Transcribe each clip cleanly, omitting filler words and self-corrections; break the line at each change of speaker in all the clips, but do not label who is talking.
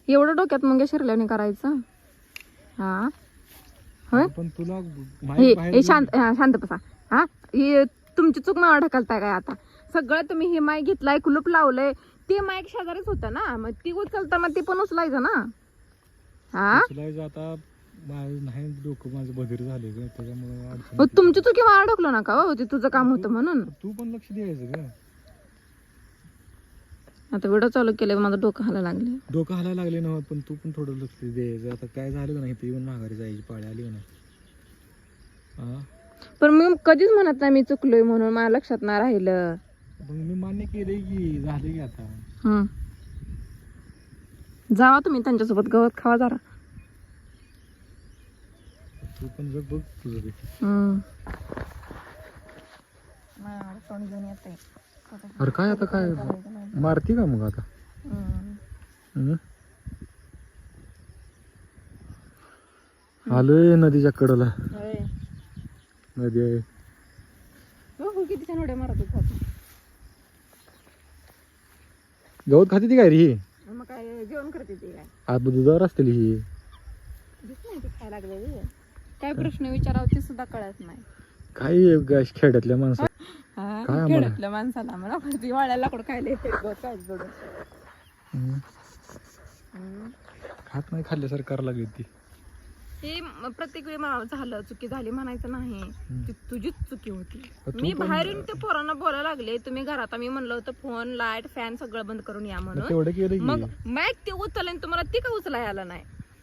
एवढं डोक्यात मुंग्या शिरल्याने करायचं? हा होय.
पण तुला
हे शांत बसा. हा हे तुमची चूक मला ढकलताय काय? आता सगळं तुम्ही हे माय घेतलाय, कुलूप लावलंय, ते माईक शेजारीच होतं ना, मग ती उचलताना ती पण उचलायचं ना. हा
आता नाही डोकं माझं बधीर झाले ग, त्याच्यामुळे
मग तुमची चुकी मला ढकलू नका हो, ते तुझं काम होतं म्हणून.
तू पण लक्ष द्यायचं ग.
आता व्हिडिओ चालू केले, माझं डोकं हालायला लागले.
डोकं हालायला लागले ना, पण तू पण थोडं लक्ष द्यायचं. आता काय झालं नाही ते येऊन माघारी जायची पाळी आली ना.
पण मी कधीच म्हणत नाही मी चुकलोय म्हणून, माझ्या लक्षात नाही राहिलं.
मग मी मान्य केलंय की झाले की आता.
जावा तुम्ही त्यांच्यासोबत गवत खावा जरा.
तू पण जग बघ तुझं ते. अरे काय आता काय मारती का मग आता? आलोय नदीच्या कडेला. नदी आहे.
किती छान उड्या मारत होता.
गवत खाती ती काय रे ही?
मग काय जेवण करते ती काय?
आज दुधावर असतील ही.
खायला लागले. काय प्रश्न विचारावं ते सुद्धा कळत नाही.
काय खेड्यातल्या माणसं
खेड्यातल्या माणसाला मला ती वाळ्या लाकूड खायला येते.
खात नाही, खाल्ल्यासारखं करायला लागली ती.
हे प्रत्येक वेळी झालं, चुकी झाली म्हणायचं नाही, ती तुझीच चुकी होती. मी बाहेर येऊन ते पोरांना बोलायला लागले, तुम्ही घरात मी म्हणलं होतं फोन लाईट फॅन सगळं बंद करून या म्हणून. मग मॅक ते उचललं, तुम्हाला ती का उचलाय आलं नाही?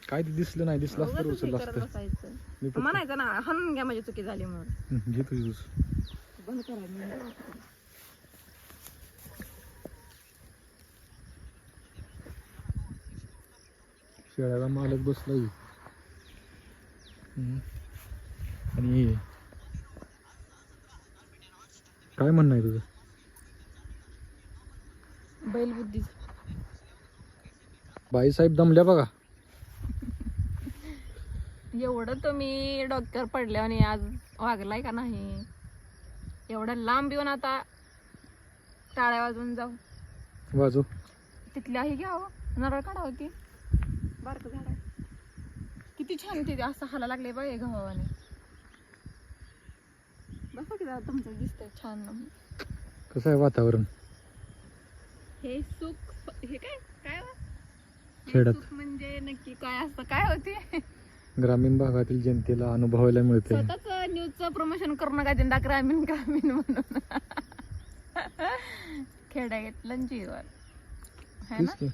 काय ते दिसलं नाही, दिसलं असतं उचललं असतं.
म्हणायचं ना, हाणून घ्या माझी चुकी झाली म्हणून.
घे तुझी
बंद करा.
शेळ्याला मालक बसला आणि काय म्हणणं आहे तुझं?
बैलबुद्धी.
बाईसाहेब दमल्या बघा.
एवढं तुम्ही डॉक्टर पडले आणि आज वागलाय का नाही? एवढं लांब येऊन आता टाळ्या वाजवून जाऊ.
वाजव.
तिथली आहे घ्यावं, नारळ काढा होती, बारक झाड आहे. किती छान ते असं हाला लागले बघ गव्हाने. बघा की तुमचं दिसतंय छान.
कसं आहे वातावरण?
हे सुख, हे काय काय
खेड्यात
म्हणजे नक्की काय असतं, काय होते?
ग्रामीण भागातील जनतेला अनुभवायला मिळते.
स्वतःच न्यूजचं प्रमोशन करू नका त्यांना, ग्रामीण ग्रामीण म्हणून. खेड्यातलं जीवन है ना,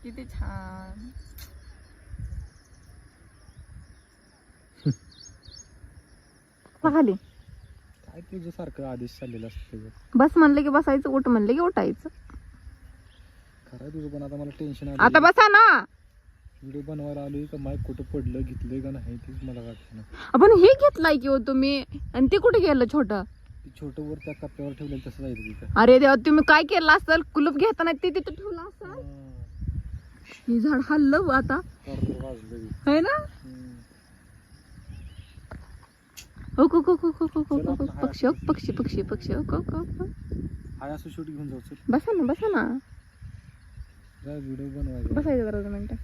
किती छान. खाली
काय तुझं सारखं आदेश चाललेलं असतं.
बस म्हणलं की बसायचं, उठ म्हणलं की उठायचं.
खरं तुझं, पण आता मला टेन्शन आलं.
आता बसा ना.
व्हिडिओ बनवायला आलोय का माईक कुठं पडलं, घेतलंय का नाही तीच मला वाटत ना.
आपण हे घेतलाय की हो तुम्ही, आणि ते कुठे गेलं छोटं?
छोटं वर त्या कप्प्यावर ठेवलेलं तसं जायचं तिथं.
अरे देवा, तुम्ही काय केलं असेल? कुलूप घेताना ते तिथं ठेवलं असेल. हे झाड हल्लं आता है ना. हो को को को को को को पक्षी पक्षी पक्षी पक्षी को को
हाय असं शूट घेऊन जाऊ.
बसा ना, बसा ना,
व्हिडिओ बनवायचा.
बसायचं जरा 2 मिनिटं.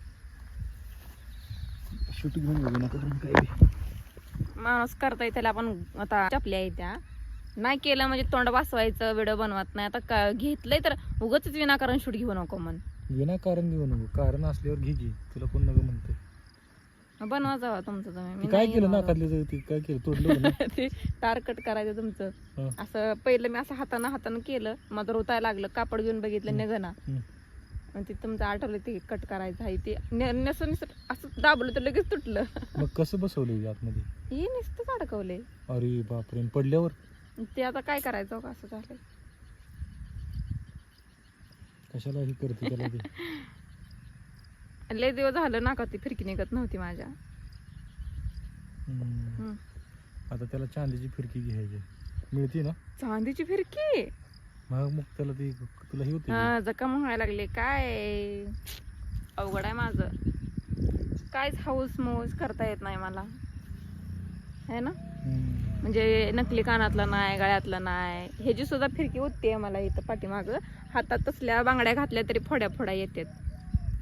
शूट घेऊन जाऊ नका काय.
माणूस करताय त्याला आपण आता चपल्या आहे त्या नाही केलं म्हणजे तोंड वाचवायचं, व्हिडिओ बनवत नाही. आता घेतलंय तर उगाच विनाकारण शूट घेऊ नको म्हण.
विनाकारण घेऊ नको, कारण असल्यावर घे की. तुला कोण नका म्हणते.
बनवा जावा तुमचं तुम्ही.
काय केलं नाकातले काय केलं? तोडलं
ते तार कट करायचं तुमचं. असं पहिलं मी असं हातानं केलं, माझं रोतायला लागलं, कापड घेऊन बघितलं निघना. आणि ते तुमचं आठवलं ते कट करायचं आहे ते नसून असं दाबलं तर लगेच तुटलं.
मग कसं बसवलं आतमध्ये?
हे नुसतंच अडकवलंय.
अरे बापरे, पडल्यावर
ते आता काय करायचं असं झालंय.
कशाला हे करते त्याला ते?
लय दिवस झालं नाका ती फिरकी निघत नव्हती माझ्या.
आता त्याला चांदीची फिरकी घ्यायची, मिळते ना
चांदीची फिरकी.
मग त्याला ती तुला हे होते.
जखम व्हायला लागले. काय अवघड आहे माझं, कायच हाऊस मौज करता येत नाही मला है ना. म्हणजे नकली कानातलं नाही, गळ्यातलं नाही, ह्याची सुद्धा फिरकी होते मला इथं पाठीमाग. हातात तसल्या बांगड्या घातल्या तरी फोड्या फोड्या येतात.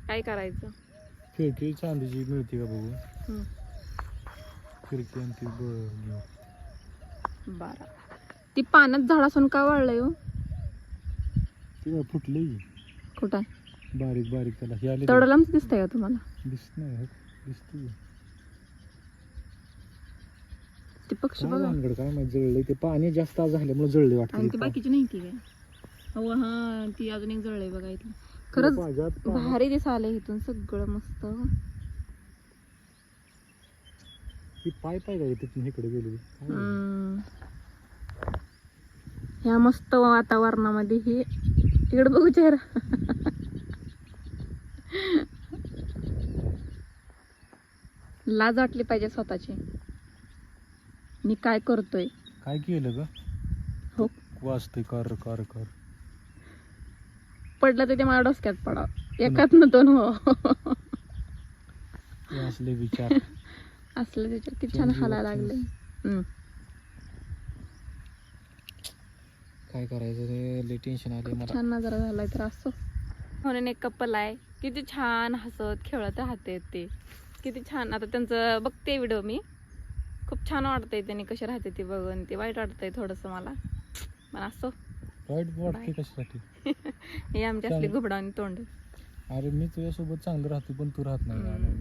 काय करायचं?
खिडकी चांदीची मिळते का बघू.
हम्म.
खिडकी आणि ती घेऊ.
बरं. ती पाण्यात झाड असून का वाळलंय हो?
ती फुटली
कुठं आहे?
बारीक बारीक त्याला हे आले
तेवढं लांब दिसतंय का तुम्हाला?
दिसत नाही दिसते
ते पक्षी बघा.
भानगड काय माहिती जळले ते पाणी जास्त आज झाल्यामुळे जळले
आणि ती
वाटतं.
बाकीची नाही ती काय? हो हा ती अजून एक जळलंय बघा इथलं. खरंच भारी दिसायलंय इथून सगळं मस्त.
ती पाय पाय काय तिथून इकडे गेली.
ह्या मस्त वातावरणामध्ये ही इकडे बघू चेहरा. लाज वाटली पाहिजे स्वतःची. मी काय करतोय?
काय केलं ग?
हो
वाजते कर कर कर.
पडलं तर ते माझ्या डोसक्यात पडाव. एकात न दोन हो.
असले विचार
असलं त्याच्यात किती छान हालायला लागले.
काय करायचं रे लय टेन्शन आले मला.
छान नजारा झालाय तर असो. म्हणून एक कपल आहे किती छान हसत खेळत राहते ते. किती छान. आता त्यांचं बघते व्हिडिओ मी. खूप छान वाटतंय त्यांनी कसे राहते ते बघून. ते वाईट वाटतंय थोडस मला पण असो.
वाईट वाटते कशासाठी?
हे आमची असली घुबडावणी तोंड.
अरे मी तुझ्यासोबत चांगलं राहतो पण तू राहत नाही.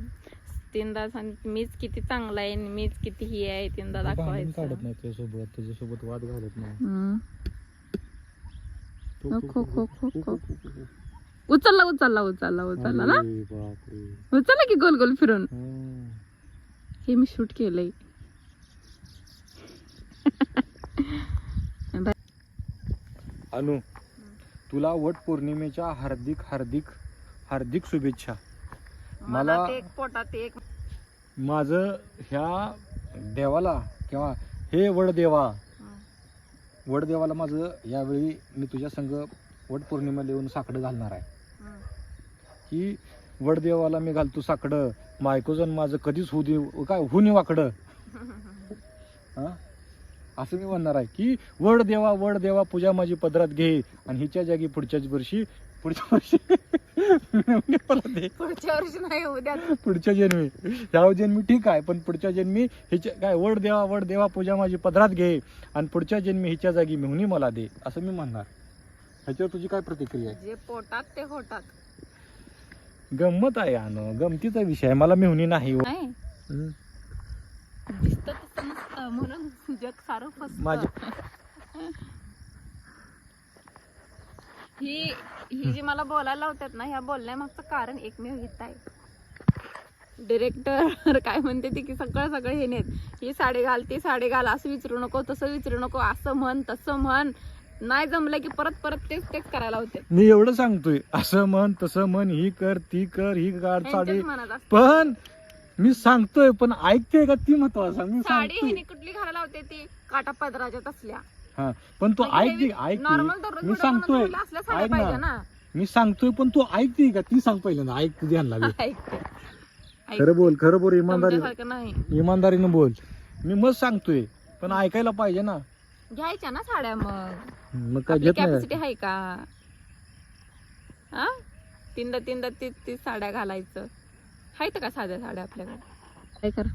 तीनदा मीच किती चांगला आहे मीच किती ही आहे तीनदा दाखवायचं.
काढत नाही तुझ्यासोबत तुझ्यासोबत वाद घालत नाही.
खो खो खो खो. उचलला उचलला उचलला उचलला ना. उचलला की गोल गोल फिरून. हे मी शूट केलंय.
अनु तुला वट पौर्णिमेच्या हार्दिक हार्दिक हार्दिक शुभेच्छा. मला
एक पोटात एक
माझं ह्या देवाला किंवा हे वडदेवाला माझं यावेळी मी तुझ्या संग वट पौर्णिमेला येऊन साकडं घालणार आहे. की वडदेवाला मी घालतो साकडं. मायकोजन माझं कधीच होऊ नये वाकडं. असं मी म्हणणार आहे की वड देवा पूजा माझी पदरात घे आणि हिच्या जागी पुढच्या वर्षी
पुढच्या वर्षी नाही उद्या
पुढच्या जन्मी ह्या जन्मी ठीक आहे पण पुढच्या जन्मी हिच्या काय वड देवा पूजा माझी पदरात घे आणि पुढच्या जन्मी हिच्या जागी मेहुणी मला दे असं मी म्हणणार. ह्याच्यावर तुझी काय प्रतिक्रिया आहे?
जे पोटात ते होतात.
गंमत आहे अनु गमतीचा विषय. मला मेहुणी नाही
दिसत तसं नसतं म्हणून जग सारं फसतं. ही जी मला बोलायला लावतात ना ह्या बोलण्यामागचं कारण एकमेव हित आहे. डिरेक्टर काय म्हणते ते की सगळं हे नेत ही साडी घाल ती साडी घाल असं विचारू नको तसं विचारू नको असं म्हण तसं म्हण. नाही जमलं की परत तेच करायला होते.
मी एवढं सांगतोय असं म्हण तसं म्हण ही कर ती कर ही गाड साडी पण मी सांगतोय पण ऐकते का ती महत्वाचं. मी
साडी हिने कुठली घालायला होते ती काटा पदराच्यात असल्या.
हा पण तू ऐक मी सांगतोय ऐक ना मी सांगतोय पण तू ऐकते का ती सांग पहिल्यांदा. ऐक तुझी ह्यांना खरं बोल इमानदारीनं बोल. मी मग सांगतोय पण ऐकायला पाहिजे ना.
घ्यायच्या ना साड्या मग
काय घेत नाही
कॅपॅसिटी आहे का? हा तीनदा तीस साड्या घालायचं आहेत का साध्या साड्या आपल्याकडे? काय करा